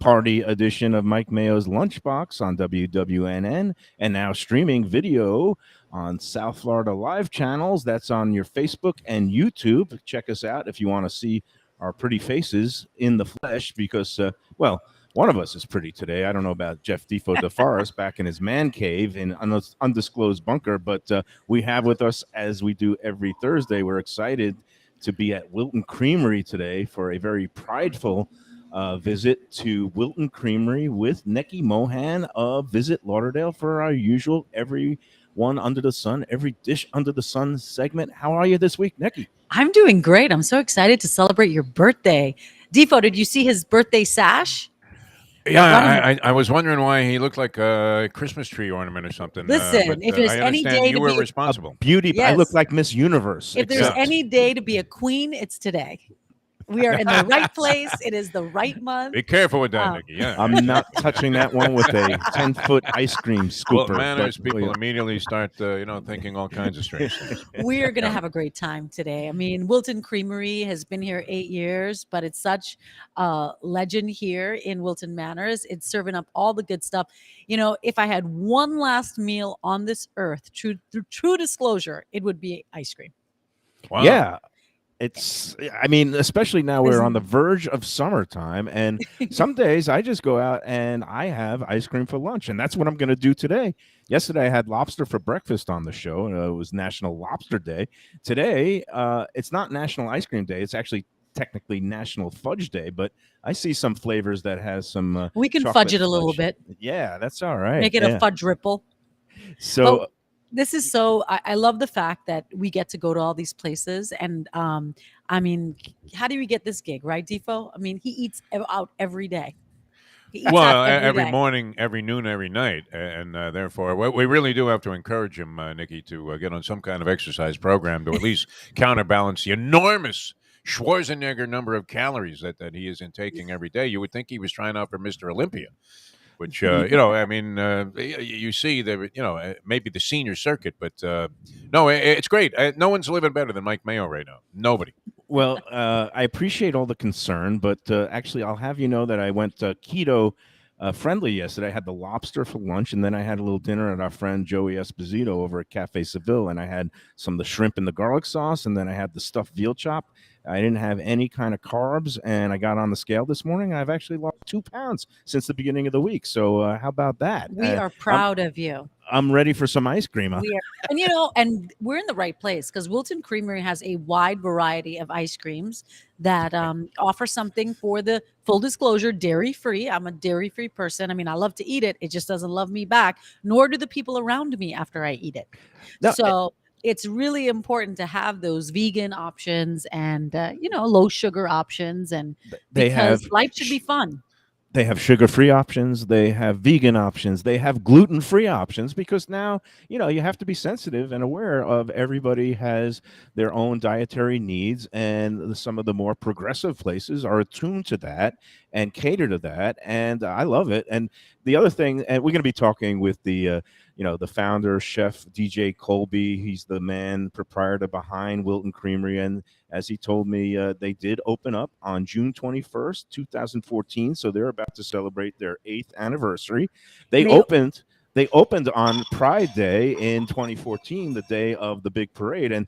party edition of Mike Mayo's Lunchbox on WWNN, and now streaming video on South Florida Live channels. That's on your Facebook and YouTube. Check us out if you want to see our pretty faces in the flesh, because, well, one of us is pretty today. I don't know about Jeff Defo DeForest back in his man cave in an undisclosed bunker, but we have with us, as we do every Thursday, we're excited to be at Wilton Creamery today for a very prideful visit to Wilton Creamery with Neki Mohan of Visit Lauderdale for our usual everyone under the sun, every dish under the sun segment. How are you this week, Neki? I'm doing great. I'm so excited to celebrate your birthday. Defo, did you see his birthday sash? Yeah, I was wondering why he looked like a Christmas tree ornament or something. Listen, if there's any day you to were be responsible. Beauty, Yes. I look like Miss Universe. If there's any day to be a queen, it's today. We are in the right place. It is the right month. Be careful with that, Nikki. Yeah, I'm not touching that one with a 10-foot ice cream scooper. Well, manners, people immediately start, thinking all kinds of strange things. We are going to have a great time today. I mean, Wilton Creamery has been here 8 years, but it's such a legend here in Wilton Manors. It's serving up all the good stuff. You know, if I had one last meal on this earth, true disclosure, it would be ice cream. Wow. Yeah. I mean, especially now we're on the verge of summertime, and some days I just go out and I have ice cream for lunch, and that's what I'm going to do today. Yesterday I had lobster for breakfast on the show. It was National Lobster Day. Today, it's not National Ice Cream Day. It's actually technically National Fudge Day, but I see some flavors that has some we can fudge it a little bit. Yeah, that's all right. Make it a fudge ripple. So this is so I love the fact that we get to go to all these places. And I mean, how do we get this gig, right, Defo? I mean, he eats out every day. Well, every morning, every noon, every night. And therefore, we really do have to encourage him, Nikki, to get on some kind of exercise program to at least counterbalance the enormous Schwarzenegger number of calories that he is intaking every day. You would think he was trying out for Mr. Olympia. Which, you see that, maybe the senior circuit, but no, it's great. No one's living better than Mike Mayo right now. Nobody. Well, I appreciate all the concern, but actually I'll have you know that I went keto friendly yesterday. I had the lobster for lunch, and then I had a little dinner at our friend Joey Esposito over at Cafe Seville, and I had some of the shrimp and the garlic sauce, and then I had the stuffed veal chop. I didn't have any kind of carbs, and I got on the scale this morning. I've actually lost 2 pounds since the beginning of the week. So how about that? We are proud of you. I'm ready for some ice cream. And we're in the right place because Wilton Creamery has a wide variety of ice creams that offer something for the full disclosure, dairy-free. I'm a dairy-free person. I mean, I love to eat it. It just doesn't love me back, nor do the people around me after I eat it. It's really important to have those vegan options and, low sugar options. And because life should be fun. They have sugar-free options. They have vegan options. They have gluten-free options, because now, you have to be sensitive and aware of everybody has their own dietary needs, and some of the more progressive places are attuned to that and cater to that. And I love it. And the other thing, and we're going to be talking with the founder, Chef DJ Colby. He's the man proprietor behind Wilton Creamery. And as he told me, they did open up on June 21st, 2014. So they're about to celebrate their 8th anniversary. They opened on Pride Day in 2014, the day of the big parade. And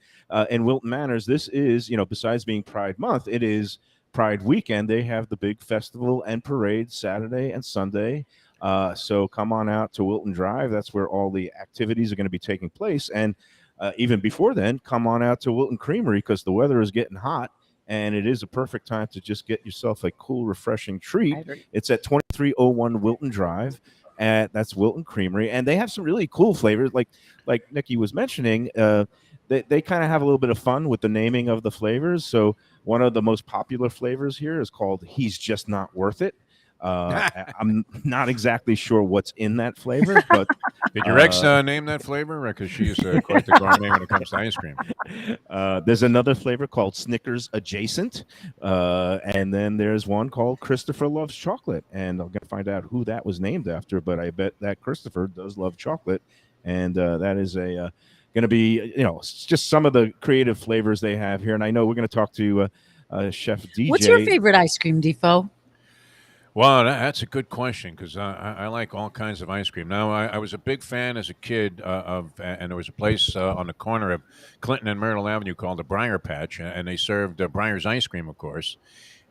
in Wilton Manors, this is, besides being Pride Month, it is Pride Weekend. They have the big festival and parade Saturday and Sunday. So come on out to Wilton Drive. That's where all the activities are going to be taking place. And even before then, come on out to Wilton Creamery, because the weather is getting hot, and it is a perfect time to just get yourself a cool, refreshing treat. It's at 2301 Wilton Drive. That's Wilton Creamery. And they have some really cool flavors. Like Nikki was mentioning, they kind of have a little bit of fun with the naming of the flavors. So one of the most popular flavors here is called He's Just Not Worth It. I'm not exactly sure what's in that flavor, but did your ex name that flavor? Because she's quite the gourmet when it comes to ice cream. There's another flavor called Snickers Adjacent, and then there's one called Christopher Loves Chocolate, and I'm gonna find out who that was named after. But I bet that Christopher does love chocolate, and that is going to be just some of the creative flavors they have here. And I know we're going to talk to Chef DJ. What's your favorite ice cream, Defo? Well, that's a good question because I like all kinds of ice cream. Now, I was a big fan as a kid and there was a place on the corner of Clinton and Myrtle Avenue called the Briar Patch, and they served Briar's ice cream, of course.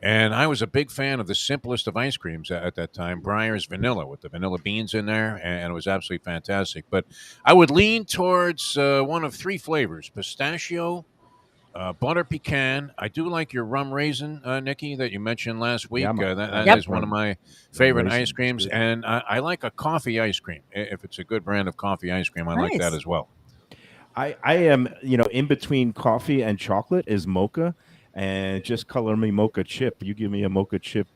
And I was a big fan of the simplest of ice creams at that time, Briar's Vanilla, with the vanilla beans in there, and it was absolutely fantastic. But I would lean towards one of three flavors: pistachio, butter pecan. I do like your rum raisin, Nikki, that you mentioned last Yeah, week. That Yep. is one of my rum favorite raisin ice is creams, good. and I like a coffee ice cream. If it's a good brand of coffee ice cream, I like that Nice. as well. I am, in between coffee and chocolate is mocha, and just color me mocha chip. You give me a mocha chip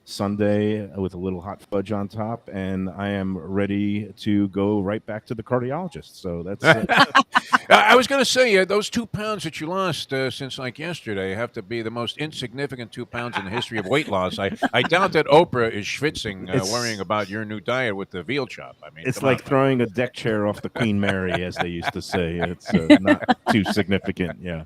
sundae with a little hot fudge on top, and I am ready to go right back to the cardiologist. So that's I was going to say those 2 pounds that you lost since like yesterday have to be the most insignificant 2 pounds in the history of weight loss. I doubt that Oprah is schwitzing, worrying it's about your new diet with the veal chop. I mean, it's come on, like man. throwing a deck chair off the Queen Mary, as they used to say. It's not too significant. Yeah.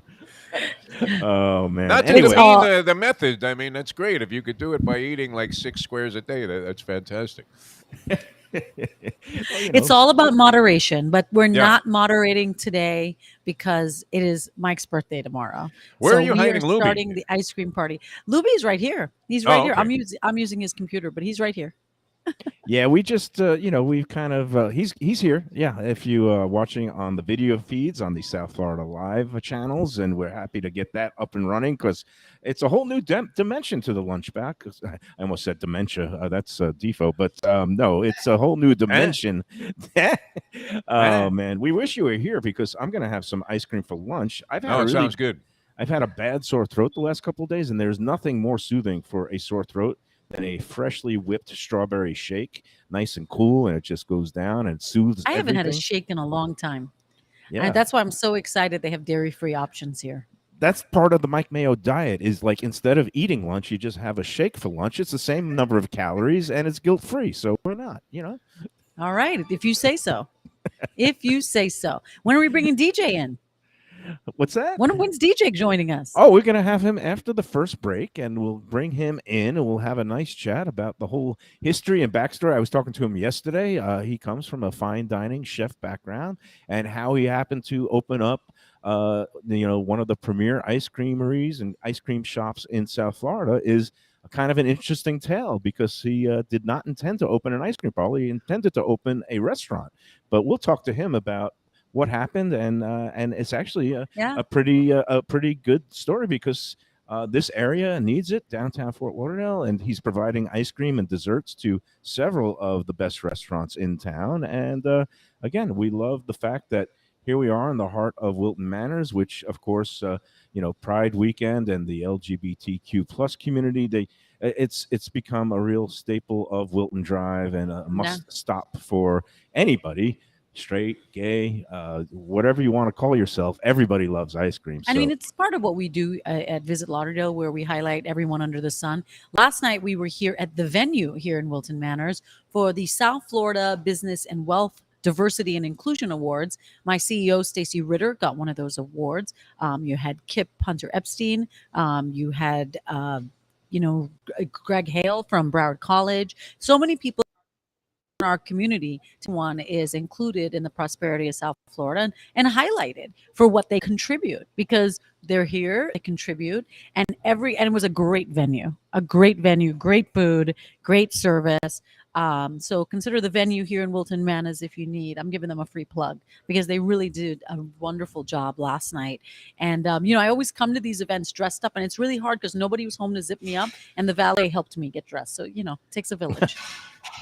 Oh man. Not to It's Anyway, all demean the method. I mean, that's great. If you could do it by eating like 6 squares a day, that's fantastic. well, it's all about moderation, but we're Yeah. not moderating today because it is Mike's birthday tomorrow. Where are So you we are hiding Lubie? starting the ice cream party. Lubie's right here. He's right Oh, here. okay. I'm using his computer, but he's right here. Yeah, we just we've kind of he's here. Yeah, if you watching on the video feeds on the South Florida Live channels, and we're happy to get that up and running because it's a whole new dimension to the Lunchbox. I almost said dementia. That's Defo, but no, it's a whole new Eh? dimension. Eh? Oh man, we wish you were here because I'm gonna have some ice cream for lunch. No, it sounds good. I've had a bad sore throat the last couple of days, and there's nothing more soothing for a sore throat than a freshly whipped strawberry shake, nice and cool, and it just goes down and soothes I haven't had a everything. shake in a long time. Yeah, That's why I'm so excited they have dairy-free options here. that's part of the Mike Mayo diet. Is like instead of eating lunch, you just have a shake for lunch. It's the same number of calories and it's guilt free. So why not? All right, if you say so. If you say so. When are we bringing DJ in? What's that? When's DJ joining us? Oh, we're gonna have him after the first break, and we'll bring him in, and we'll have a nice chat about the whole history and backstory. I was talking to him yesterday. He comes from a fine dining chef background, and how he happened to open up, one of the premier ice creameries and ice cream shops in South Florida is a kind of an interesting tale because he did not intend to open an ice cream parlor. He intended to open a restaurant, but we'll talk to him about what happened, and it's actually Yeah. a pretty good story because this area needs it, downtown Fort Lauderdale, and he's providing ice cream and desserts to several of the best restaurants in town. And again, we love the fact that here we are in the heart of Wilton Manors, which of course Pride Weekend and the LGBTQ plus community, it's become a real staple of Wilton Drive and a must stop for anybody, straight, gay, whatever you want to call yourself. Everybody loves ice cream. I So mean, it's part of what we do at Visit Lauderdale, where we highlight everyone under the sun. Last night, we were here at the venue here in Wilton Manors for the South Florida Business and Wealth Diversity and Inclusion Awards. My CEO, Stacy Ritter, got one of those awards. You had Kip Hunter Epstein. You had, Greg Hale from Broward College. So many people in our community. One is included in the prosperity of South Florida and highlighted for what they contribute because they're here, they contribute, and it was a great venue, great food, great service. So consider the venue here in Wilton Manors if you need. I'm giving them a free plug because they really did a wonderful job last night. And I always come to these events dressed up, and it's really hard because nobody was home to zip me up, and the valet helped me get dressed. So it takes a village.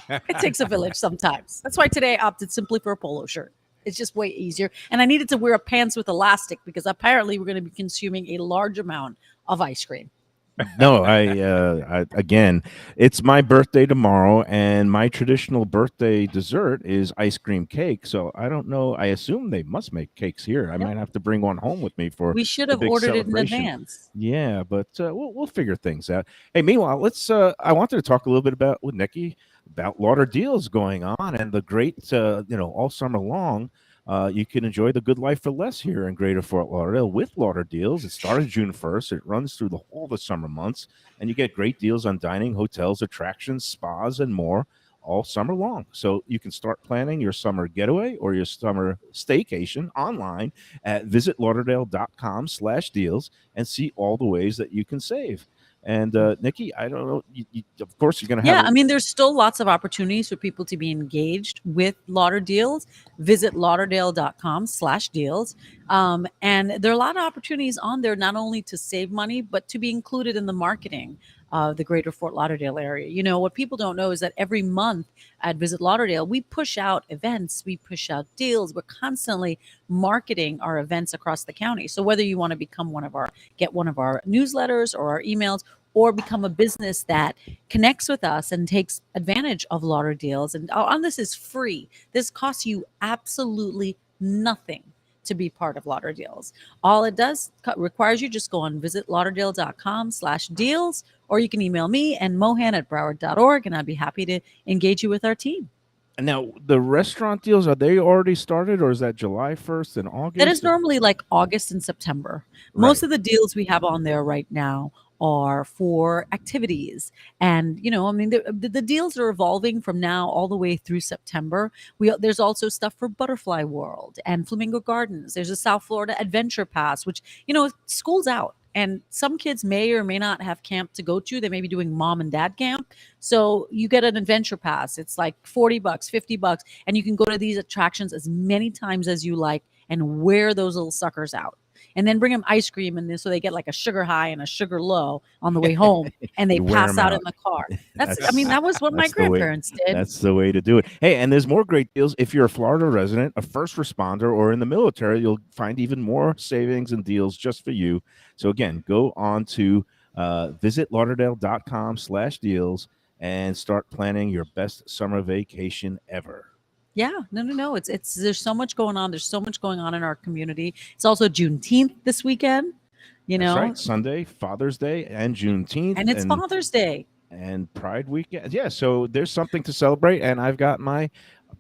It takes a village sometimes. That's why today I opted simply for a polo shirt. It's just way easier. And I needed to wear a pants with elastic because apparently we're going to be consuming a large amount of ice cream. no, I again, it's my birthday tomorrow, and my traditional birthday dessert is ice cream cake. So I don't know. I assume they must make cakes here. I Yep. might have to bring one home with me for We should the have big ordered it in celebration. advance. Yeah, but we'll figure things out. Hey, meanwhile, let's. I wanted to talk a little bit about with Neki about Lauderdale's going on and the great, all summer long. you can enjoy the good life for less here in Greater Fort Lauderdale with Lauder Deals. It started June 1st. It runs through all the summer months, and you get great deals on dining, hotels, attractions, spas, and more all summer long. So you can start planning your summer getaway or your summer staycation online at visitlauderdale.com/deals and see all the ways that you can save. And Nikki, I don't know. Of course, you're going to have. Yeah, I mean, there's still lots of opportunities for people to be engaged with Lauder Deals. Visit lauderdale.com/deals. And there are a lot of opportunities on there, not only to save money, but to be included in the marketing of the Greater Fort Lauderdale area. You know, what people don't know is that every month at Visit Lauderdale, we push out events, we push out deals. We're constantly marketing our events across the county. So whether you want to become get one of our newsletters or our emails, or become a business that connects with us and takes advantage of Lauder Deals. And all this is free. This costs you absolutely nothing to be part of Lauder Deals. All it does requires you just go on visitlauderdale.com/deals, or you can email me and mohan@broward.org, and I'd be happy to engage you with our team. Now, the restaurant deals, are they already started, or is that July 1st and August? That is normally like August and September. Most of the deals we have on there right now are for activities. And, you know, I mean, the deals are evolving from now all the way through September. There's also stuff for Butterfly World and Flamingo Gardens. There's a South Florida Adventure Pass, which, you know, school's out. And some kids may or may not have camp to go to. They may be doing mom and dad camp. So you get an adventure pass. It's like $40, $50, and you can go to these attractions as many times as you like and wear those little suckers out. And then bring them ice cream and so they get like a sugar high and a sugar low on the way home, and they pass out in the car. I mean, that was what my grandparents did. That's the way to do it. Hey, and there's more great deals. If you're a Florida resident, a first responder, or in the military, you'll find even more savings and deals just for you. So again, go on to visitlauderdale.com/deals and start planning your best summer vacation ever. Yeah, no. It's there's so much going on. There's so much going on in our community. It's also Juneteenth this weekend. You know, that's right. Sunday, Father's Day, and Juneteenth, and it's Father's Day and Pride Weekend. Yeah, so there's something to celebrate. And I've got my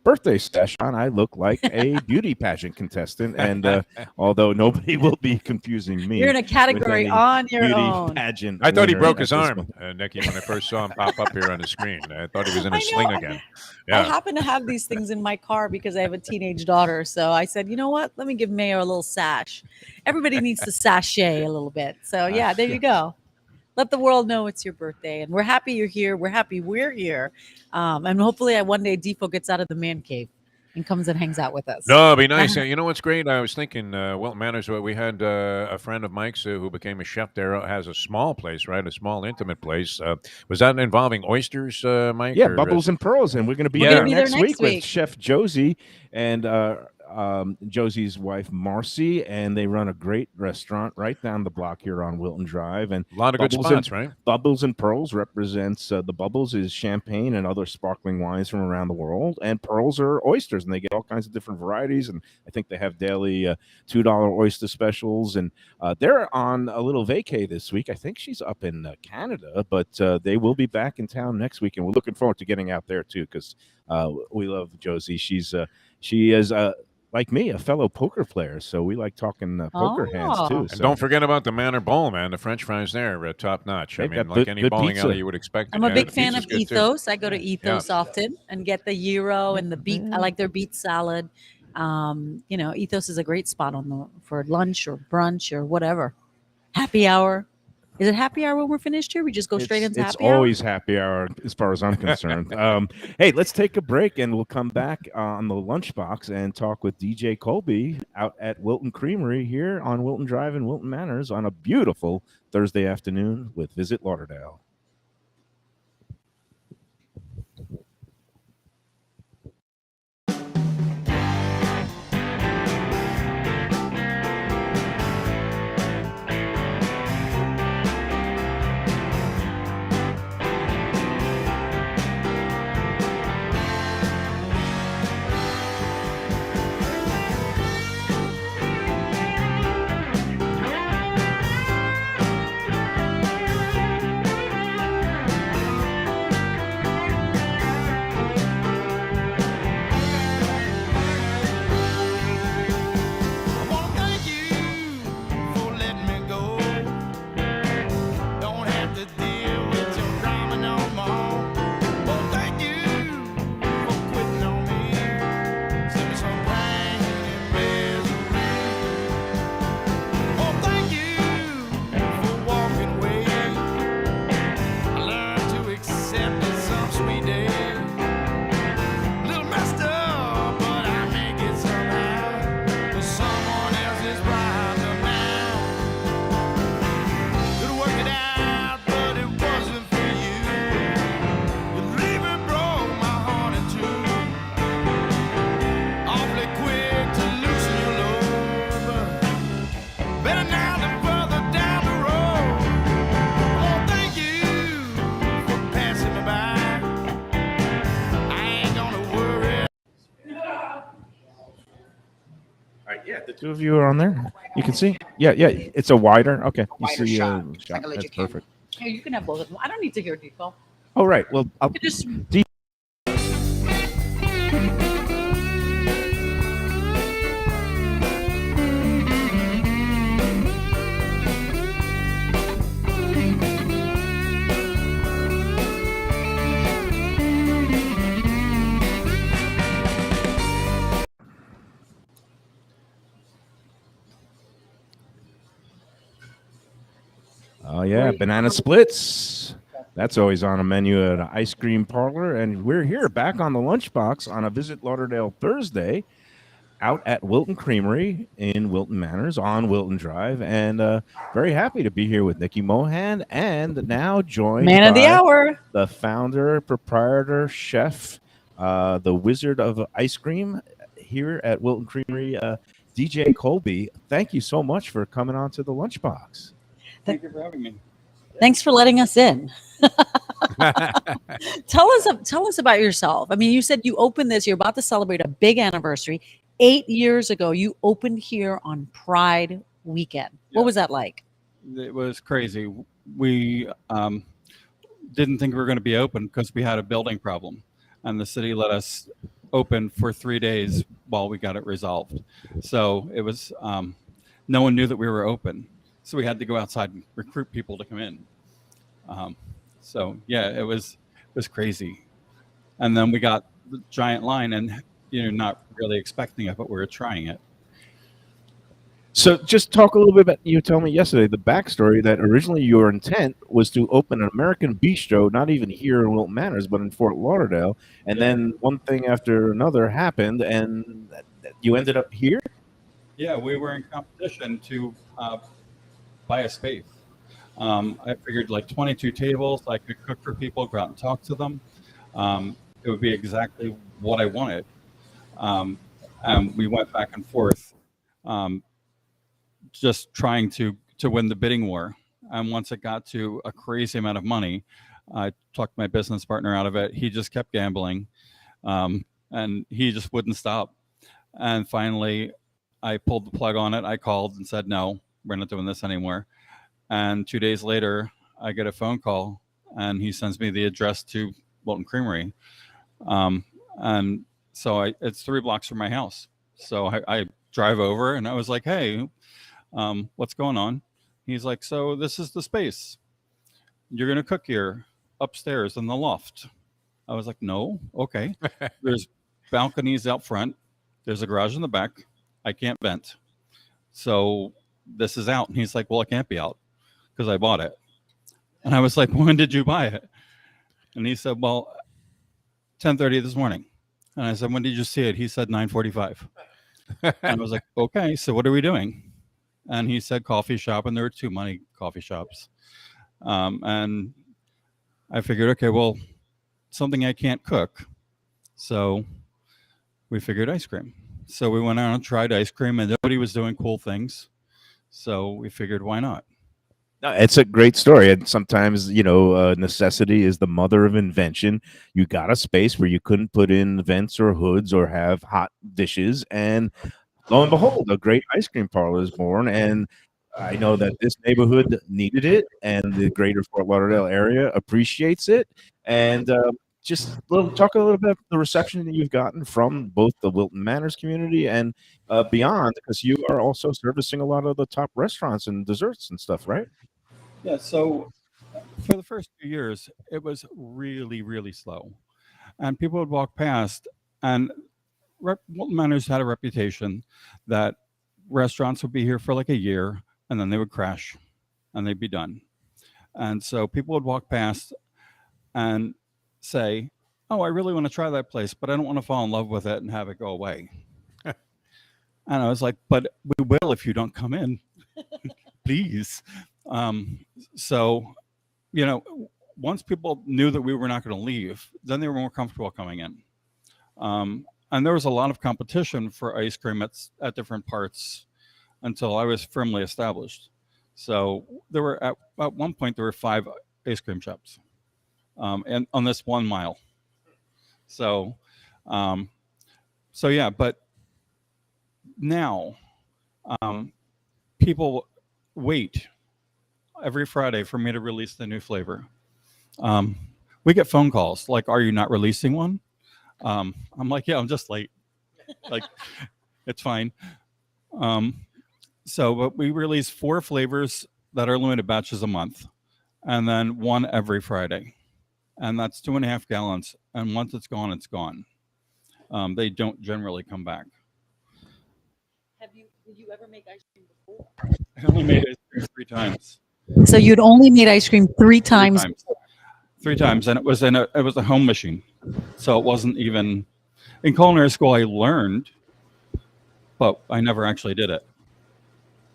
birthday stash on. I look like a beauty pageant contestant, and although nobody will be confusing me, you're in a category on your own. Pageant. I thought he broke his arm, Neki, when I first saw him pop up here on the screen. I thought he was in a sling again. Yeah. I happen to have these things in my car because I have a teenage daughter. So I said, you know what? Let me give Mayo a little sash. Everybody needs to sashay a little bit. So yeah, there you go. Let the world know it's your birthday, and we're happy you're here. We're happy we're here, and hopefully, one day Defo gets out of the man cave and comes and hangs out with us. No, it'd be nice. You know what's great? I was thinking, Wilton Manors. We had a friend of Mike's who became a chef there. Has a small place, right? A small, intimate place. Was that involving oysters, Mike? Yeah, Bubbles and Pearls, and we're going to be there next week with Chef Josie and Josie's wife Marcy, and they run a great restaurant right down the block here on Wilton Drive. And a lot of good spots, right? Bubbles and Pearls represents the Bubbles is champagne and other sparkling wines from around the world, and Pearls are oysters, and they get all kinds of different varieties. And I think they have daily $2 oyster specials, and they're on a little vacay this week. I think she's up in Canada, but they will be back in town next week, and we're looking forward to getting out there too, because we love Josie. She is like me, a fellow poker player, so we like talking poker hands too. And don't forget about the Manor Bowl, man. The French fries there, top notch. I mean, like any bowling alley you would expect. I'm a big fan of Ethos. I go to Ethos often and get the gyro and the beet. I like their beet salad. You know, Ethos is a great spot for lunch or brunch or whatever. Happy hour. Is it happy hour when we're finished here? We just go straight into happy hour? It's always happy hour as far as I'm concerned. Hey, let's take a break, and we'll come back on the Lunchbox and talk with DJ Colby out at Wilton Creamery here on Wilton Drive in Wilton Manors on a beautiful Thursday afternoon with Visit Lauderdale. Yeah, the two of you are on there. You can see. Yeah, it's a wider. Okay, you Wider see shot. shot. Like a legit That's perfect. Here, you can have both of them. I don't need to hear Defo. Oh right. Well, I'll You just Oh yeah, Great. banana splits. That's always on a menu at an ice cream parlor, and we're here back on the Lunchbox on a Visit Lauderdale Thursday, out at Wilton Creamery in Wilton Manors on Wilton Drive, and very happy to be here with Neki Mohan, and now joined man of the by hour. the founder, proprietor, chef, the wizard of ice cream here at Wilton Creamery, DJ Colby. Thank you so much for coming on to the Lunchbox. Thank you for having me. Thanks for letting us in. Tell us about yourself. I mean, you said you opened this. You're about to celebrate a big anniversary. 8 years ago, you opened here on Pride weekend. Yeah. What was that like? It was crazy. We didn't think we were going to be open because we had a building problem, and the city let us open for 3 days while we got it resolved. So it was no one knew that we were open, so we had to go outside and recruit people to come in. So yeah, it was crazy. And then we got the giant line, and not really expecting it, but we were trying it. So just talk a little bit about, you told me yesterday, the backstory that originally your intent was to open an American bistro, not even here in Wilton Manors, but in Fort Lauderdale. And then one thing after another happened, and you ended up here? Yeah, we were in competition to buy a space. I figured like 22 tables, I could cook for people, go out and talk to them. It would be exactly what I wanted. And we went back and forth, just trying to win the bidding war. And once it got to a crazy amount of money, I talked my business partner out of it. He just kept gambling, and he just wouldn't stop. And finally, I pulled the plug on it. I called and said, no, we're not doing this anymore. And 2 days later, I get a phone call, and he sends me the address to Wilton Creamery. And so it's 3 blocks from my house. So I drive over, and I was like, hey, what's going on? He's like, so this is the space. You're going to cook here upstairs in the loft. I was like, no, okay. There's balconies out front. There's a garage in the back. I can't vent. So this is out. And he's like, well, it can't be out because I bought it. And I was like, when did you buy it? And he said, well, 10:30 this morning. And I said, when did you see it? He said 9:45. And I was like, okay, so what are we doing? And he said coffee shop, and there were 2 money coffee shops. And I figured, okay, well, something I can't cook. So we figured ice cream. So we went out and tried ice cream, and nobody was doing cool things. So we figured, why not? No, it's a great story. And sometimes, necessity is the mother of invention. You got a space where you couldn't put in vents or hoods or have hot dishes. And lo and behold, a great ice cream parlor is born. And I know that this neighborhood needed it, and the greater Fort Lauderdale area appreciates it. And talk a little bit about the reception that you've gotten from both the Wilton Manors community and beyond, because you are also servicing a lot of the top restaurants and desserts and stuff, right? Yeah, so for the first few years, it was really, really slow. And people would walk past, and Wilton Manors had a reputation that restaurants would be here for like a year, and then they would crash, and they'd be done. And so people would walk past and say, oh, I really want to try that place, but I don't want to fall in love with it and have it go away. And I was like, but we will if you don't come in, please. So, once people knew that we were not going to leave, then they were more comfortable coming in. And there was a lot of competition for ice cream at different parts until I was firmly established. So there were at one point there were 5 ice cream shops, and on this 1 mile. So yeah, but now People wait every Friday for me to release the new flavor. We get phone calls like, "Are you not releasing one?" I'm like, "Yeah, I'm just late. Like, it's fine." But we release 4 flavors that are limited batches a month, and then 1 every Friday, and that's 2.5 gallons. And once it's gone, it's gone. They don't generally come back. Did you ever make ice cream before? I only made ice cream 3 times. So you'd only made ice cream 3 times. 3 times, and it was a home machine, so it wasn't even in culinary school. I learned, but I never actually did it.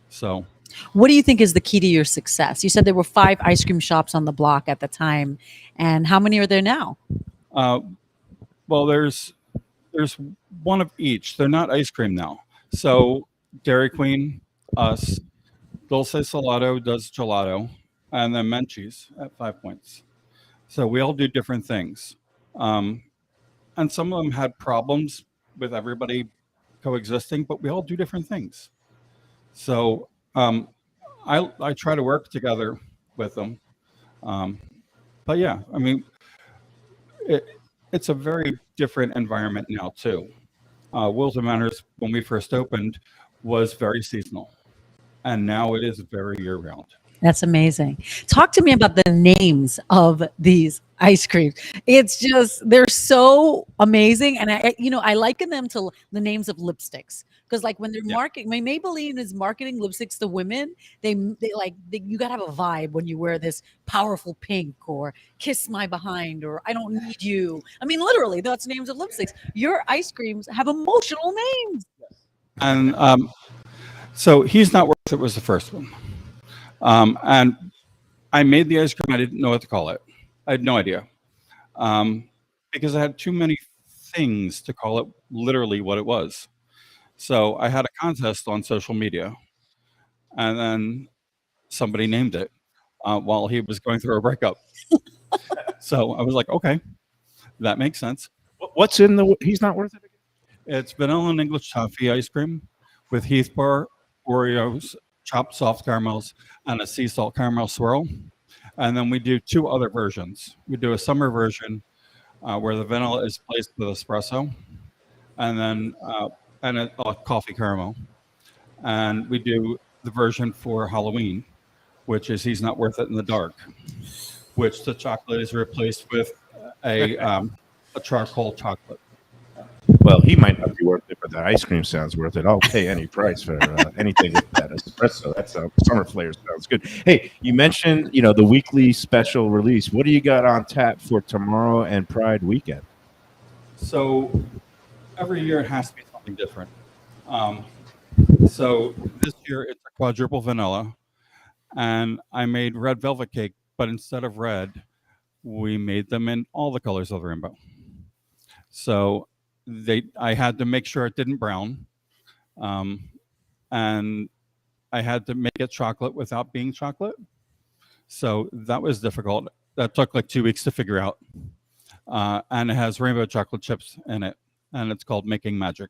So, what do you think is the key to your success? You said there were 5 ice cream shops on the block at the time, and how many are there now? Well, there's one of each. They're not ice cream now. So Dairy Queen, us, Dulce Salado does gelato, and then Menchie's at 5 Points. So we all do different things. And some of them had problems with everybody coexisting, but we all do different things. So I try to work together with them. But yeah, I mean, it's a very different environment now too. Wilton Manors, when we first opened, was very seasonal, and now it is very year-round. That's amazing. Talk to me about the names of these ice creams. It's just, they're so amazing. And I liken them to the names of lipsticks. Because like when they're marketing, when Maybelline is marketing lipsticks to women, you got to have a vibe when you wear this powerful pink or kiss my behind or I don't need you. I mean, literally, that's names of lipsticks. Your ice creams have emotional names. And so He's Not Worth It was the first one. And I made the ice cream. I didn't know what to call it. I had no idea. Because I had too many things to call it literally what it was. So I had a contest on social media, and then somebody named it while he was going through a breakup. So I was like, okay, that makes sense. What's in the He's Not Worth It again? It's vanilla and English toffee ice cream with Heath bar, Oreos, chopped soft caramels, and a sea salt caramel swirl. And then we do 2 other versions. We do a summer version where the vanilla is placed with espresso, and then a coffee caramel. And we do the version for Halloween, which is He's Not Worth It in the Dark, which the chocolate is replaced with a charcoal chocolate. Well, he might not be worth it, but the ice cream sounds worth it. I'll pay any price for anything with that espresso. That summer flavor sounds good. Hey, you mentioned the weekly special release. What do you got on tap for tomorrow and Pride weekend? So every year it has to be something different. So this year it's a quadruple vanilla, and I made red velvet cake, but instead of red, we made them in all the colors of the rainbow. So I had to make sure it didn't brown, and I had to make it chocolate without being chocolate. So that was difficult. That took like 2 weeks to figure out. And it has rainbow chocolate chips in it, and it's called Making Magic.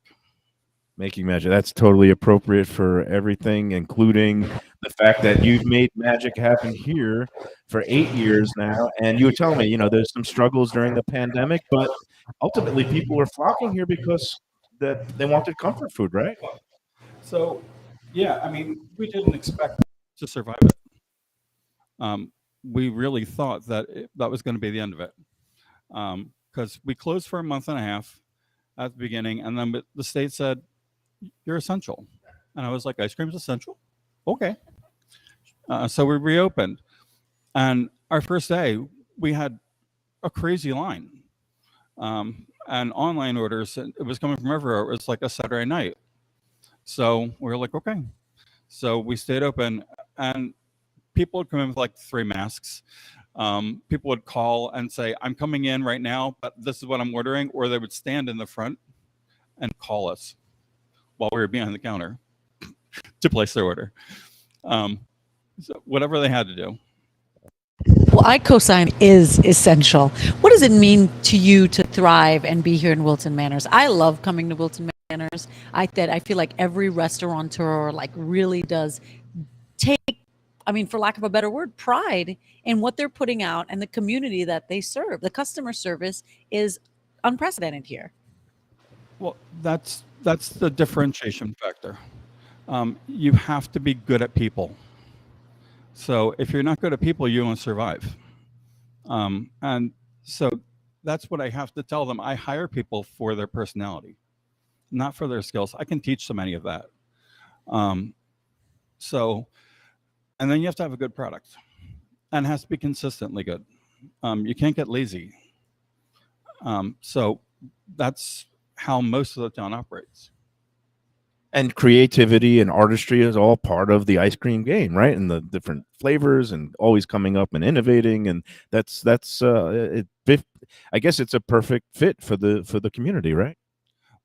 Making Magic. That's totally appropriate for everything, including the fact that you've made magic happen here for 8 years now. And you were telling me, there's some struggles during the pandemic, but ultimately people were flocking here because they wanted comfort food, right? So, yeah, I mean, we didn't expect to survive it. We really thought that that was going to be the end of it, because we closed for a month and a half at the beginning, and then the state said, "You're essential," and I was like, "Ice cream's essential? Okay." So we reopened, and our first day we had a crazy line, and online orders. And it was coming from everywhere. It was like a Saturday night, so we were like, "Okay." So we stayed open, and people would come in with like 3 masks. People would call and say, "I'm coming in right now, but this is what I'm ordering," or they would stand in the front and call us while we were behind the counter to place their order. So whatever they had to do. Well, I co-sign is essential. What does it mean to you to thrive and be here in Wilton Manors? I love coming to Wilton Manors. planners. I feel like every restaurateur like really does take, I mean, for lack of a better word, pride in what they're putting out and the community that they serve. The customer service is unprecedented here. Well, that's the differentiation factor. You have to be good at people. So if you're not good at people, you won't survive. And so that's what I have to tell them. I hire people for their personality, not for their skills. I can teach them any of that. So, and then you have to have a good product, and it has to be consistently good. You can't get lazy. So that's how most of the town operates. And creativity and artistry is all part of the ice cream game, right? And the different flavors and always coming up and innovating, and that's I guess it's a perfect fit for the community, right?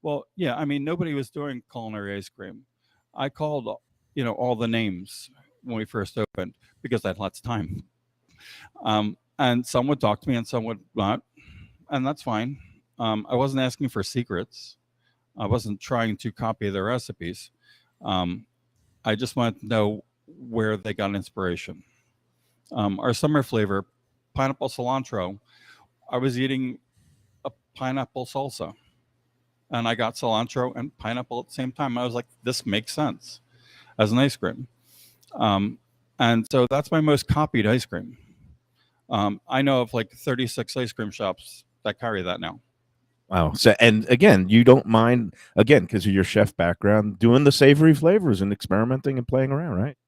Well, yeah, I mean, nobody was doing culinary ice cream. I called, all the names when we first opened because I had lots of time. And some would talk to me and some would not, and that's fine. I wasn't asking for secrets. I wasn't trying to copy their recipes. I just wanted to know where they got inspiration. Our summer flavor, pineapple cilantro, I was eating a pineapple salsa, and I got cilantro and pineapple at the same time. I was like, this makes sense as an ice cream. And so that's my most copied ice cream. I know of like 36 ice cream shops that carry that now. Wow. So, and again, you don't mind, again, because of your chef background, doing the savory flavors and experimenting and playing around, right?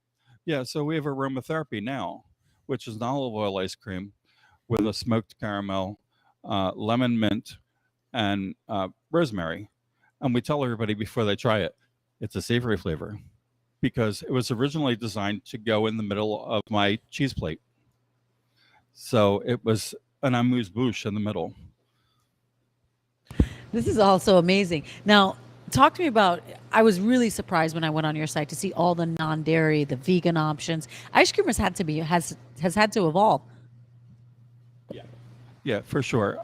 Yeah, so we have aromatherapy now, which is an olive oil ice cream with a smoked caramel, lemon mint, and rosemary. And we tell everybody before they try it, it's a savory flavor because it was originally designed to go in the middle of my cheese plate. So it was an amuse-bouche in the middle. This is also amazing. Now, talk to me about, I was really surprised when I went on your site to see all the non-dairy, the vegan options. Ice cream has had to evolve. Yeah, for sure.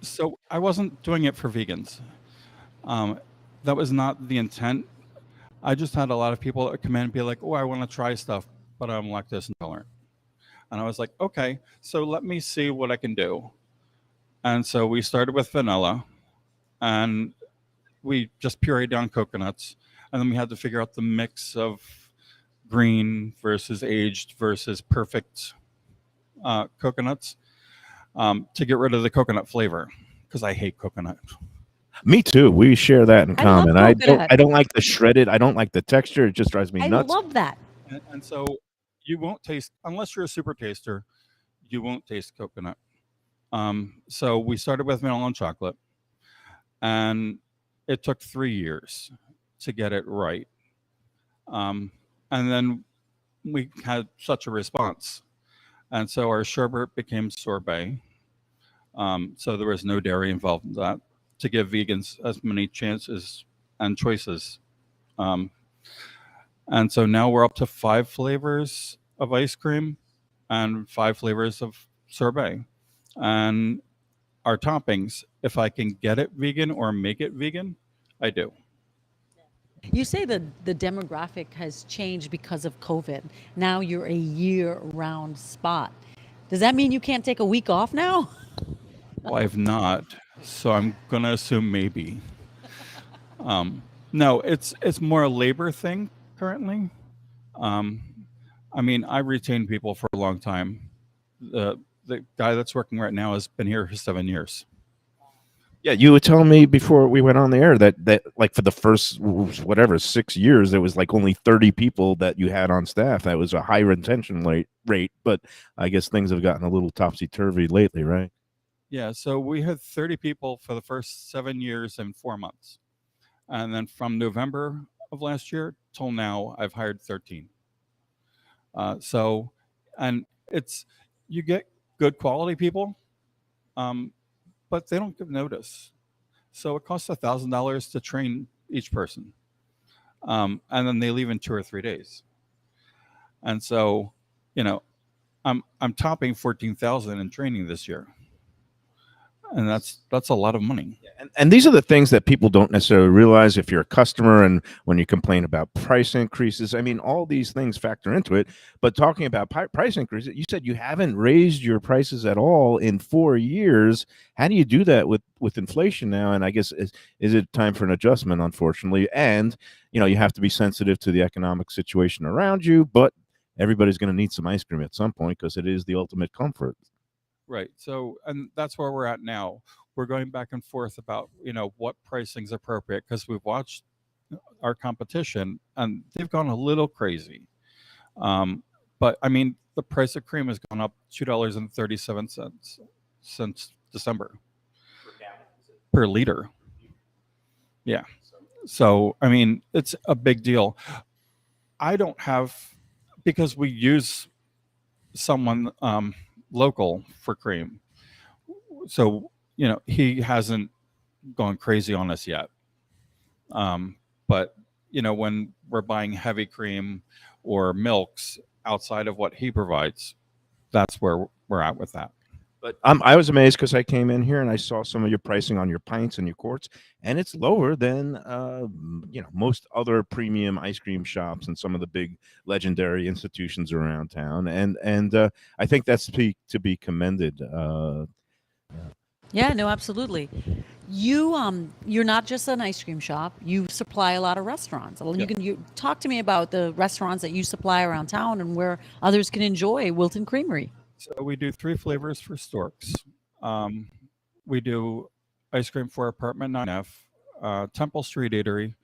So I wasn't doing it for vegans. That was not the intent. I just had a lot of people that come in and be like, oh, I want to try stuff, but I'm lactose intolerant. And I was like, okay, so let me see what I can do. And so we started with vanilla, and we just pureed down coconuts. And then we had to figure out the mix of green versus aged versus perfect coconuts to get rid of the coconut flavor, because I hate coconut. Me too. We share that in I love common. coconut. I don't like the shredded. I don't like the texture. It just drives me I nuts. love that. And so you won't taste, unless you're a super taster, you won't taste coconut. So we started with vanilla and chocolate, and it took 3 years to get it right. And then we had such a response. And so our sherbet became sorbet. So there was no dairy involved in that, to give vegans as many chances and choices. And so now we're up to 5 flavors of ice cream and 5 flavors of sorbet. And our toppings, if I can get it vegan or make it vegan, I do. You say the demographic has changed because of COVID. Now you're a year-round spot. Does that mean you can't take a week off now? Well, I've not, so I'm going to assume maybe. No, it's more a labor thing currently. I mean, I retain people for a long time. The guy that's working right now has been here for 7 years. Yeah, you were telling me before we went on the air that like for the first 6 years there was like only 30 people that you had on staff. That was a high retention rate, but I guess things have gotten a little topsy-turvy lately, right? Yeah, so we had 30 people for the first 7 years and 4 months. And then from November of last year till now, I've hired 13. So, and you get good quality people, but they don't give notice. So it costs $1,000 to train each person. And then they leave in 2 or 3 days. And so, I'm topping 14,000 in training this year. And that's a lot of money. Yeah, And these are the things that people don't necessarily realize if you're a customer, and when you complain about price increases. I mean, all these things factor into it. But talking about price increases, you said you haven't raised your prices at all in 4 years. How do you do that with inflation now? And I guess is it time for an adjustment, unfortunately? And you have to be sensitive to the economic situation around you, but everybody's going to need some ice cream at some point because it is the ultimate comfort. Right. So, and that's where we're at now. We're going back and forth about, what pricing's appropriate, because we've watched our competition and they've gone a little crazy. But I mean, the price of cream has gone up $2.37 since December per liter. Yeah. So, I mean, it's a big deal. I don't have, because we use someone local for cream. So, he hasn't gone crazy on us yet. But, when we're buying heavy cream or milks outside of what he provides, that's where we're at with that. But I was amazed because I came in here and I saw some of your pricing on your pints and your quarts, and it's lower than most other premium ice cream shops and some of the big legendary institutions around town. And I think that's to be commended. Yeah, no, absolutely. You're not just an ice cream shop. You supply a lot of restaurants. You talk to me about the restaurants that you supply around town and where others can enjoy Wilton Creamery. So we do 3 flavors for Storks. We do ice cream for Apartment 9F. Temple Street Eatery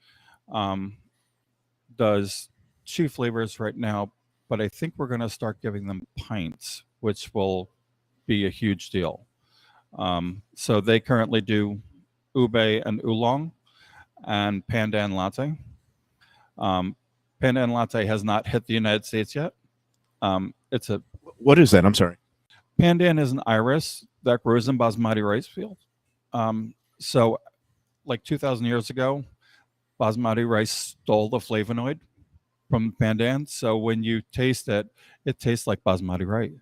does 2 flavors right now, but I think we're going to start giving them pints, which will be a huge deal. So they currently do ube and oolong and pandan latte. Pandan latte has not hit the United States yet. What is that? I'm sorry. Pandan is an iris that grows in basmati rice fields. So like 2,000 years ago, basmati rice stole the flavonoid from pandan. So when you taste it, it tastes like basmati rice.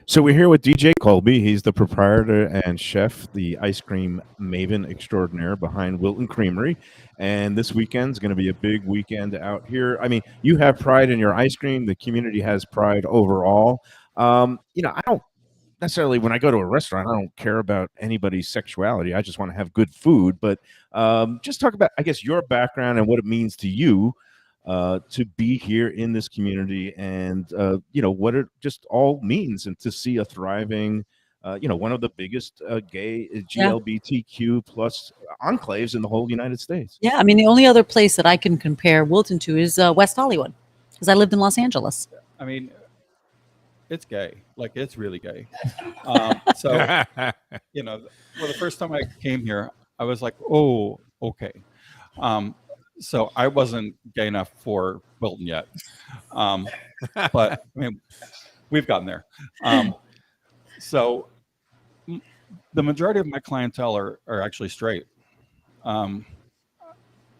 So we're here with DJ Colby. He's the proprietor and chef, the ice cream maven extraordinaire behind Wilton Creamery. And this weekend's going to be a big weekend out here. I mean, you have pride in your ice cream. The community has pride overall. I don't necessarily, when I go to a restaurant, I don't care about anybody's sexuality. I just want to have good food. But just talk about, I guess, your background and what it means to you to be here in this community, and what it just all means, and to see a thriving, one of the biggest gay GLBTQ plus enclaves in the whole United States. Yeah, I mean, the only other place that I can compare Wilton to is West Hollywood, because I lived in Los Angeles. I mean, it's gay, like it's really gay. The first time I came here, I was like, oh, okay. So I wasn't gay enough for Wilton yet. But I mean, we've gotten there. So the majority of my clientele are actually straight.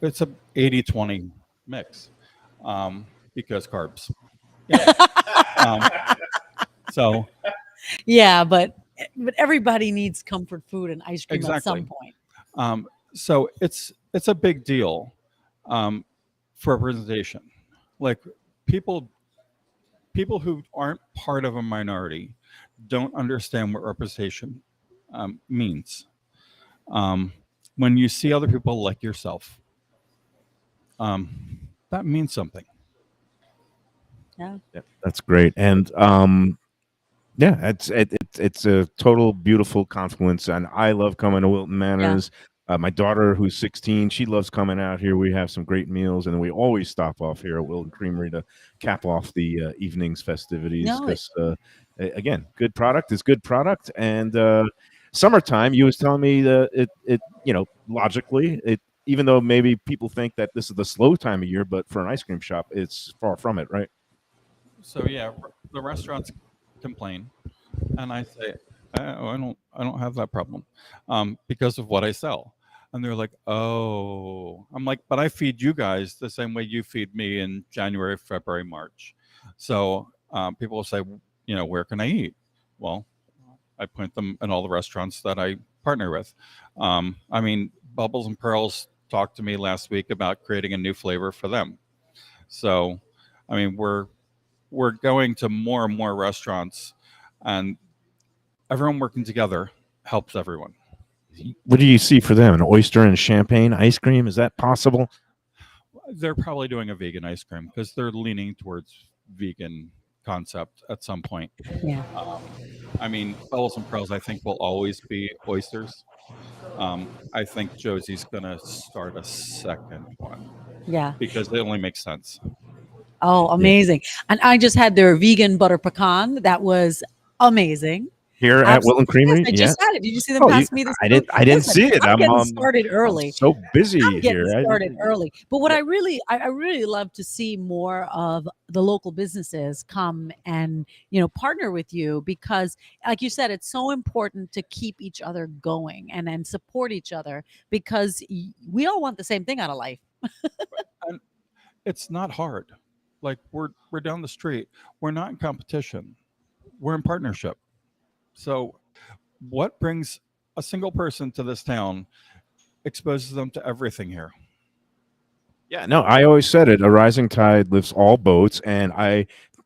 It's a 80-20 mix because carbs. So yeah, but everybody needs comfort food and ice cream exactly. at some point. So it's a big deal for representation. Like people who aren't part of a minority don't understand what representation means. When you see other people like yourself, that means something. Yeah, that's great. And it's a total beautiful confluence, and I love coming to Wilton Manors. My daughter, who's 16, she loves coming out here. We have some great meals, and we always stop off here at Wilton Creamery to cap off the evening's festivities. Because again, good product is good product. And summertime, you was telling me that it logically, even though maybe people think that this is the slow time of year, but for an ice cream shop, it's far from it, right? So yeah, the restaurants complain, and I say, I don't have that problem because of what I sell. And they're like, oh. I'm like, but I feed you guys the same way you feed me in January, February, March. So people will say, where can I eat? Well, I point them in all the restaurants that I partner with. I mean, Bubbles and Pearls talked to me last week about creating a new flavor for them. So, I mean, we're going to more and more restaurants, and everyone working together helps everyone. What do you see for them? An oyster and champagne ice cream? Is that possible? They're probably doing a vegan ice cream because they're leaning towards vegan concept at some point. Yeah. I mean, Bubbles and Pearls, I think, will always be oysters. I think Josie's going to start a second one Yeah. because it only makes sense. Oh, amazing. And I just had their vegan butter pecan. That was amazing. Here at Absolutely. Wilton Creamery? Yes, I just had it. Did you see them Oh, pass me this I food? didn't Listen, see it. I'm getting I'm started early. so busy I'm getting here. started early. But what I really love to see more of the local businesses come and, partner with you because, like you said, it's so important to keep each other going and support each other because we all want the same thing out of life. And it's not hard. Like we're down the street. We're not in competition. We're in partnership. So what brings a single person to this town exposes them to everything here. Yeah, no, I always said it. A rising tide lifts all boats, and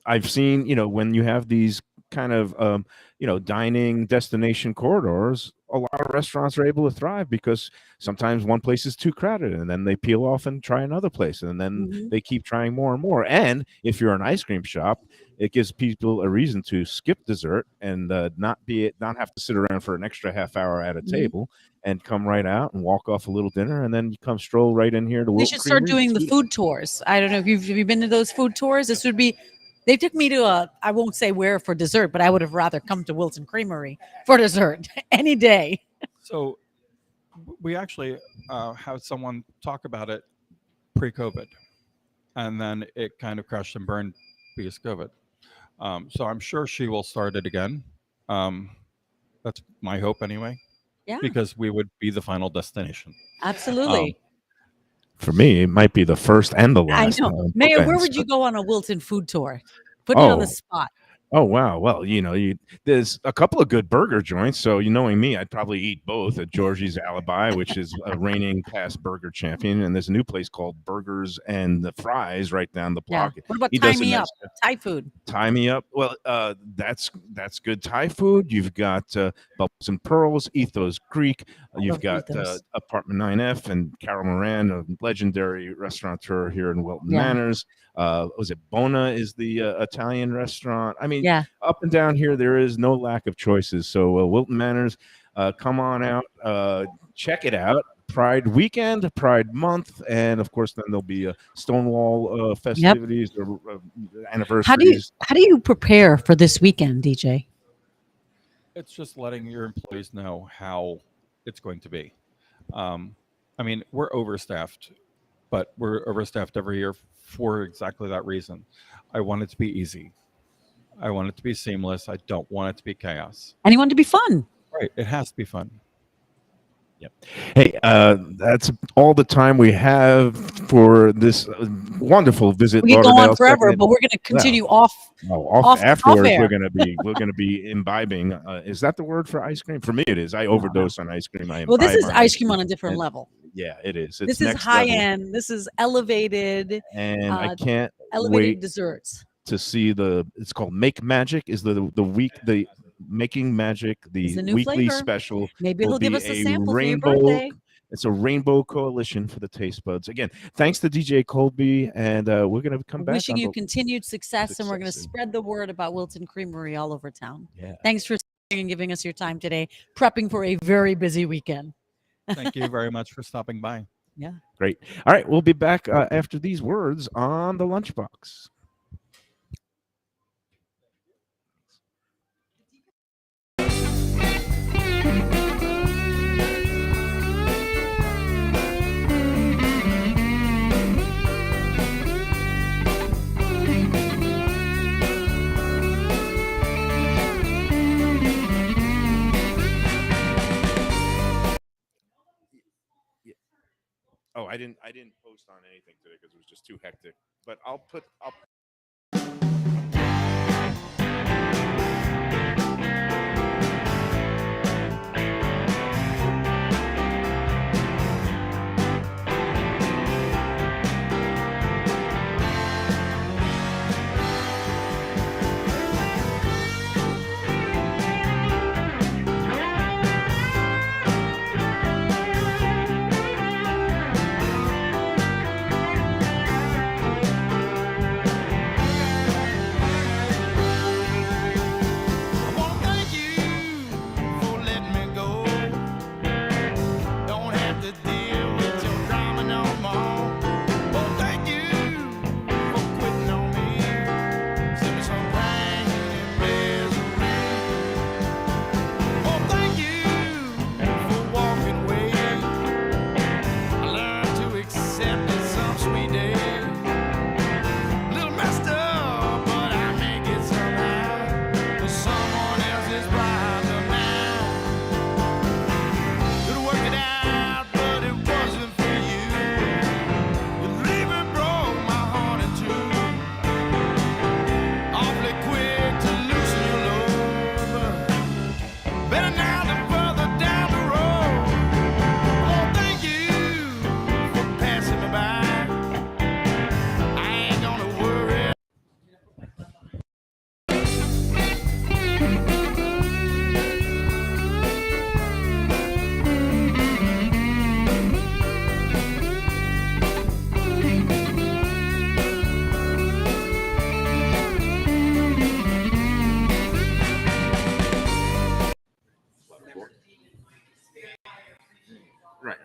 I've seen when you have these kind of dining destination corridors, a lot of restaurants are able to thrive because sometimes one place is too crowded, and then they peel off and try another place, and then they keep trying more and more. And if you're an ice cream shop, it gives people a reason to skip dessert and not have to sit around for an extra half hour at a table and come right out and walk off a little dinner, and then you come stroll right in here to Wilton They should start Creamery. doing the food tours. I don't know if you've been to those food tours. This would be. They took me to I won't say where for dessert, but I would have rather come to Wilton Creamery for dessert any day. So we actually had someone talk about it pre-COVID, and then it kind of crashed and burned because COVID. So I'm sure she will start it again. That's my hope anyway. Yeah. Because we would be the final destination. Absolutely. For me, it might be the first and the last. I know. Mayo, where would you go on a Wilton food tour? Put it on the spot. Oh, wow. Well, there's a couple of good burger joints. So, knowing me, I'd probably eat both at Georgie's Alibi, which is a reigning past burger champion. And there's a new place called Burgers and the Fries right down the block. Yeah. What about He Tie does a Me nice- Up? Thai food. Tie Me Up. Well, that's good Thai food. You've got Bubbles and Pearls, Ethos Greek. You've love got Ethos. Apartment 9F and Carol Moran, a legendary restaurateur here in Wilton Yeah. Manors. Was it Bona is the Italian restaurant? I mean, Yeah. up and down here, there is no lack of choices. So Wilton Manors, come on out, check it out. Pride weekend, Pride month, and of course, then there'll be Stonewall festivities or anniversaries. How do you prepare for this weekend, DJ? It's just letting your employees know how it's going to be. I mean, we're overstaffed, but we're overstaffed every year for exactly that reason. I want it to be easy. I want it to be seamless. I don't want it to be chaos. And you want it to be fun. Right. It has to be fun. Yep. Hey, that's all the time we have for this wonderful visit. We can go Lauderdale on forever, segment. but we're going to continue off Afterwards, air. we're gonna be imbibing. Is that the word for ice cream? For me, it is. I overdose on ice cream. Well, this imbibe is on ice cream on a different level. Yeah, it is. It's This is next high level. end. This is elevated. And I can't Elevated wait desserts. to see it's called Make Magic. Is the Making Magic, It's the a new weekly flavor. special. Maybe will he'll give be us a a sample for your rainbow- birthday. It's a rainbow coalition for the taste buds. Again, thanks to DJ Colby, and we're going to come back. Wishing on you the- continued success, and we're going to Success. spread the word about Wilton Creamery all over town. Yeah. Thanks for giving us your time today, prepping for a very busy weekend. Thank you very much for stopping by. Yeah. Great. All right, we'll be back after these words on the Lunchbox. Oh, I didn't post on anything today because it was just too hectic. But I'll Right.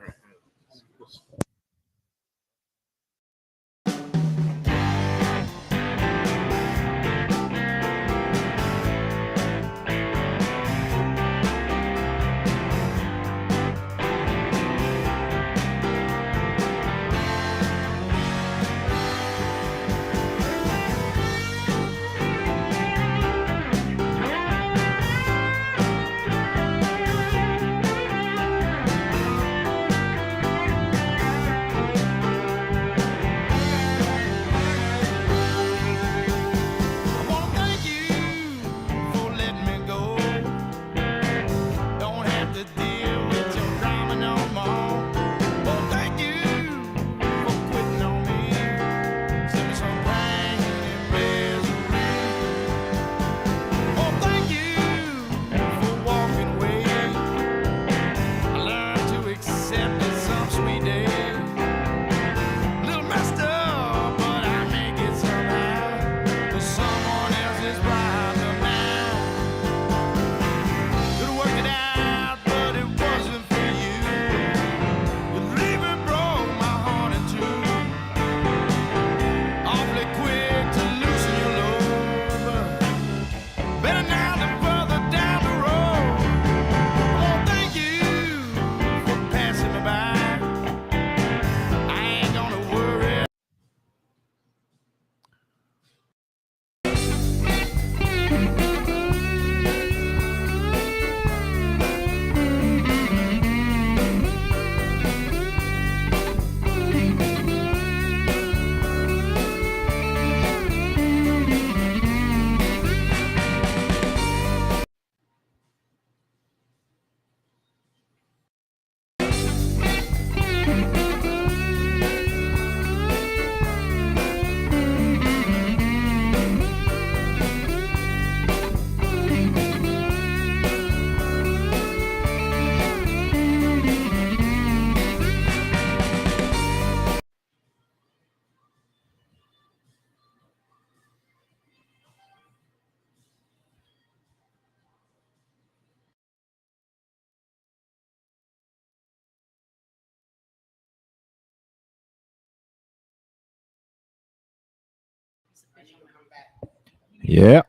Yeah.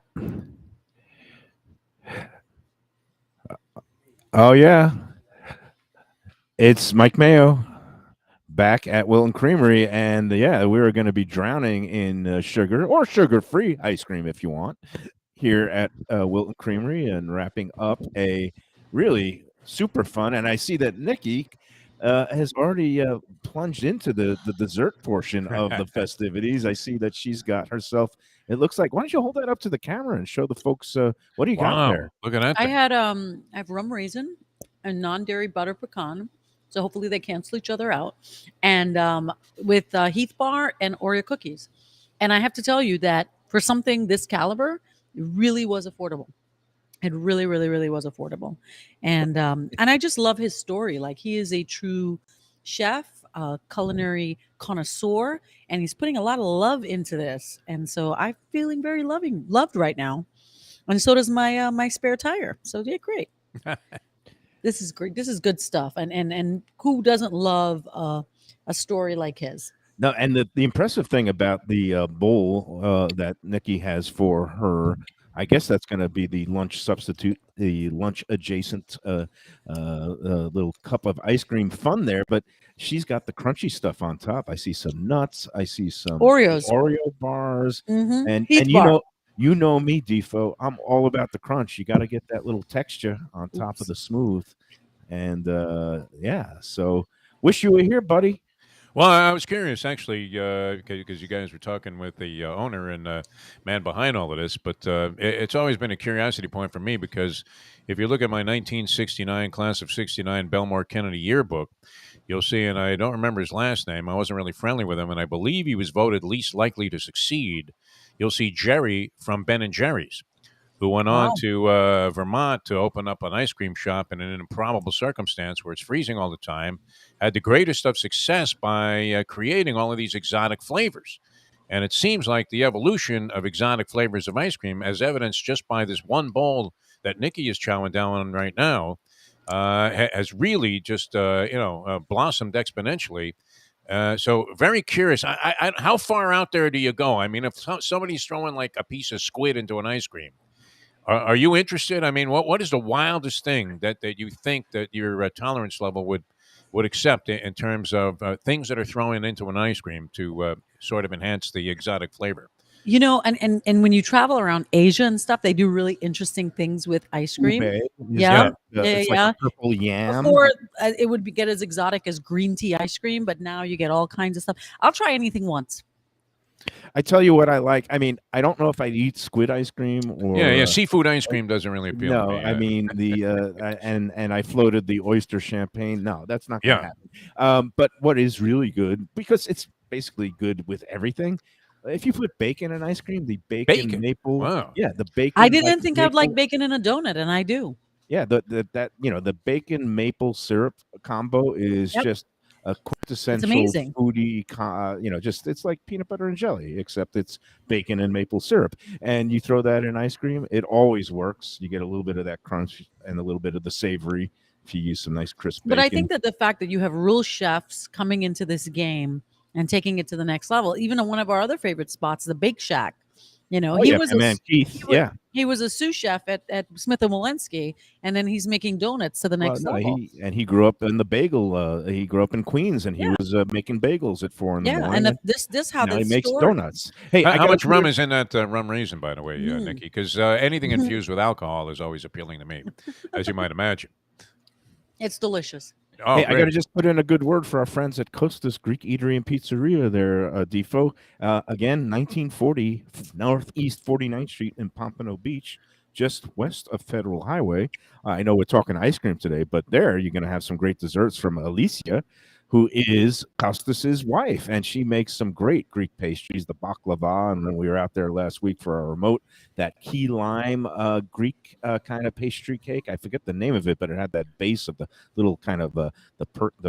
Oh yeah. It's Mike Mayo back at Wilton Creamery, and yeah, we are going to be drowning in sugar or sugar-free ice cream if you want here at Wilton Creamery, and wrapping up a really super fun. And I see that Neki has already plunged into the dessert portion of the festivities. I see that she's got herself. It looks like. Why don't you hold that up to the camera and show the folks what do you got there? Look at that. I had I have rum raisin and non-dairy butter pecan, so hopefully they cancel each other out, and with Heath bar and Oreo cookies. And I have to tell you that for something this caliber, it really was affordable. It really, really, really was affordable, and I just love his story. Like, he is a true chef, culinary connoisseur, and he's putting a lot of love into this. And so I'm feeling very loved right now, and so does my spare tire. So yeah, great. This is great. This is good stuff. And who doesn't love a story like his? No, and the impressive thing about the bowl that Neki has for her, I guess that's going to be the lunch substitute, the lunch adjacent little cup of ice cream fun there. But she's got the crunchy stuff on top. I see some nuts. I see some Oreos, Oreo bars, and Heath you bar. know me, Defo. I'm all about the crunch. You got to get that little texture on top of the smooth, and yeah. So wish you were here, buddy. Well, I was curious, actually, because you guys were talking with the owner and man behind all of this, but it's always been a curiosity point for me, because if you look at my 1969 class of 69 Belmore Kennedy yearbook, you'll see, and I don't remember his last name, I wasn't really friendly with him, and I believe he was voted least likely to succeed. You'll see Jerry from Ben and Jerry's, who went on to Vermont to open up an ice cream shop in an improbable circumstance where it's freezing all the time, had the greatest of success by creating all of these exotic flavors. And it seems like the evolution of exotic flavors of ice cream, as evidenced just by this one bowl that Neki is chowing down on right now, has really just blossomed exponentially. So very curious. How far out there do you go? I mean, if somebody's throwing like a piece of squid into an ice cream, are you interested? I mean, what is the wildest thing that you think that your tolerance level would accept in terms of things that are thrown into an ice cream to sort of enhance the exotic flavor? You know, and when you travel around Asia and stuff, they do really interesting things with ice cream. Ube is Yeah, it's like a purple yam. Before it would get as exotic as green tea ice cream, but now you get all kinds of stuff. I'll try anything once. I tell you what I like. I mean, I don't know if I'd eat squid ice cream or seafood ice cream doesn't really appeal to me. I mean and I floated the oyster champagne. No, that's not going to happen. But what is really good, because it's basically good with everything. If you put bacon in ice cream, the bacon maple, the bacon. I didn't think I would like bacon in a donut, and I do. Yeah, the bacon maple syrup combo is just a quintessential foodie. It's like peanut butter and jelly, except it's bacon and maple syrup. And you throw that in ice cream, it always works. You get a little bit of that crunch and a little bit of the savory if you use some nice crisp bacon. But I think that the fact that you have real chefs coming into this game and taking it to the next level. Even in one of our other favorite spots, the Bake Shack. You know, he was a sous chef at Smith & Wollensky, and then he's making donuts to the next level. He grew up in the bagel. He grew up in Queens, and he was making bagels at 4 in the morning. And this how he makes donuts. Hey, how much rum is in that rum raisin, by the way, Neki? Because anything infused with alcohol is always appealing to me, as you might imagine. It's delicious. Oh, hey, I got to just put in a good word for our friends at Costa's Greek Eatery and Pizzeria there, Defo. Again, 1940 Northeast 49th Street in Pompano Beach, just west of Federal Highway. I know we're talking ice cream today, but there you're going to have some great desserts from Alicia, who is Costas's wife, and she makes some great Greek pastries, the baklava, and then we were out there last week for our remote, that key lime Greek kind of pastry cake. I forget the name of it, but it had that base of the little kind of the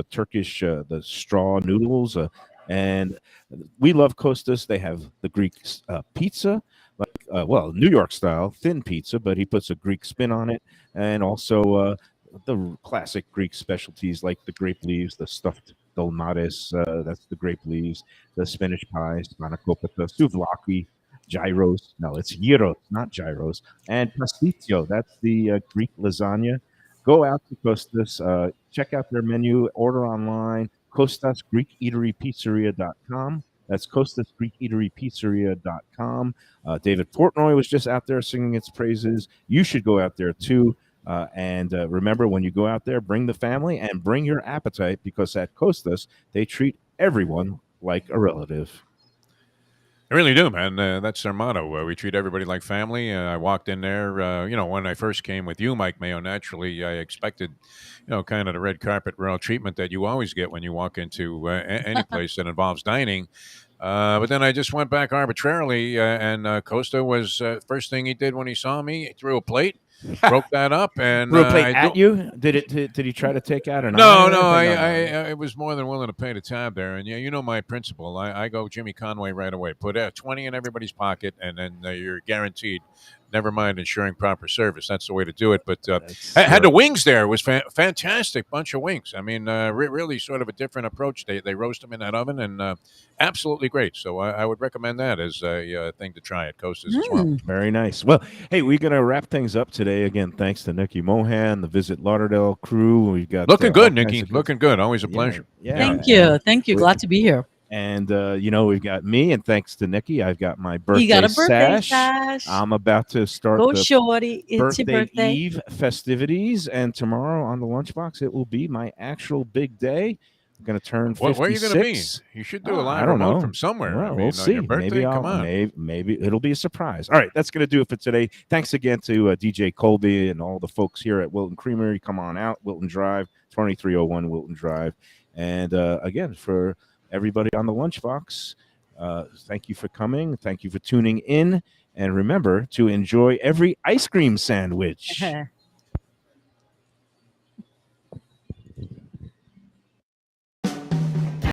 Turkish the straw noodles, and we love Costas. They have the Greek pizza, like New York style thin pizza, but he puts a Greek spin on it, and also the classic Greek specialties like the grape leaves, the stuffed dolmades, that's the grape leaves, the spinach pies, spanakopita, souvlaki, gyros. No, it's gyros, not gyros. And pastitsio, that's the Greek lasagna. Go out to Costas, check out their menu, order online, CostasGreekEateryPizzeria.com. That's CostasGreekEateryPizzeria.com. David Portnoy was just out there singing its praises. You should go out there too. And remember, when you go out there, bring the family and bring your appetite, because at Costas, they treat everyone like a relative. They really do, man. That's their motto. We treat everybody like family. I walked in there, when I first came with you, Mike Mayo, naturally, I expected, kind of the red carpet royal treatment that you always get when you walk into any place that involves dining. But then I just went back arbitrarily, and Costa was first thing he did when he saw me, he threw a plate. Broke that up and threw a plate at you. Did he try to take out an? No. I was more than willing to pay the tab there, and you know my principle. I go Jimmy Conway right away. Put 20 in everybody's pocket, and then you're guaranteed. Never mind ensuring proper service. That's the way to do it. But I had the wings there. It was fantastic bunch of wings. I mean, really sort of a different approach. They roast them in that oven, and absolutely great. So I would recommend that as a thing to try at Costa's as well. Very nice. Well, hey, we're going to wrap things up today. Again, thanks to Neki Mohan, the Visit Lauderdale crew. We've got looking good, Neki. Looking good. Always a pleasure. Yeah. Thank you. Glad to be here. And we've got me, and thanks to Neki, I've got my birthday You got a birthday sash. I'm about to start the shorty. It's your birthday Eve festivities, and tomorrow on the Lunchbox, it will be my actual big day. I'm going to turn 56. Where are you going to be? You should do a live remote from somewhere. Well, we'll see. Your birthday, maybe it'll be a surprise. All right, that's going to do it for today. Thanks again to DJ Colby and all the folks here at Wilton Creamery. Come on out, Wilton Drive, 2301 Wilton Drive. And again, for everybody on the Lunchbox, thank you for coming. Thank you for tuning in. And remember to enjoy every ice cream sandwich.